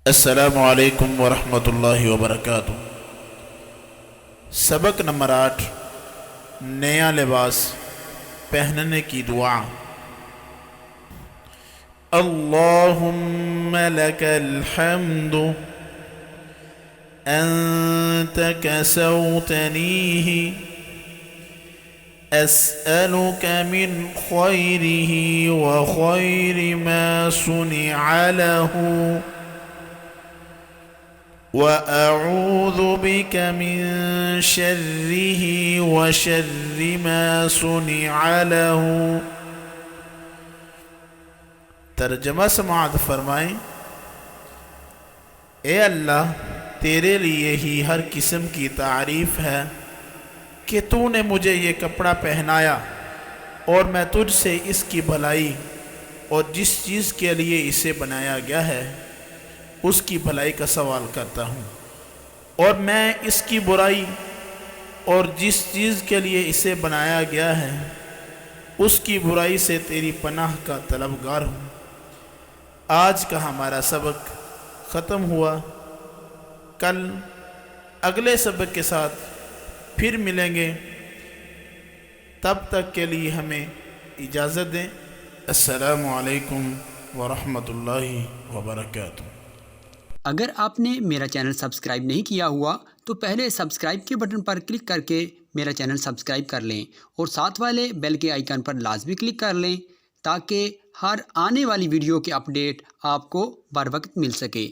السلام علیکم ورحمۃ اللہ وبرکاتہ۔ سبق نمبر 8، نیا لباس پہننے کی دعا۔ اللہم لک الحمد انت کسوتنیہ اسألک من خیرہ وخیر ما صنع لہ وَأَعُوذُ بِكَ مِن شَرِّهِ وَشَرِّ مَا صُنِعَ لَهُ۔ ترجمہ سماعت فرمائیں۔ اے اللہ، تیرے لیے ہی ہر قسم کی تعریف ہے کہ تو نے مجھے یہ کپڑا پہنایا اور میں تجھ سے اس کی بھلائی اور جس چیز کے لیے اسے بنایا گیا ہے اس کی بھلائی کا سوال کرتا ہوں، اور میں اس کی برائی اور جس چیز کے لیے اسے بنایا گیا ہے اس کی برائی سے تیری پناہ کا طلبگار ہوں۔ آج کا ہمارا سبق ختم ہوا۔ کل اگلے سبق کے ساتھ پھر ملیں گے، تب تک کے لیے ہمیں اجازت دیں۔ السلام علیکم ورحمۃ اللہ وبرکاتہ۔ اگر آپ نے میرا چینل سبسکرائب نہیں کیا ہوا تو پہلے سبسکرائب کے بٹن پر کلک کر کے میرا چینل سبسکرائب کر لیں اور ساتھ والے بیل کے آئیکن پر لازمی کلک کر لیں تاکہ ہر آنے والی ویڈیو کے اپڈیٹ آپ کو بر وقت مل سکے۔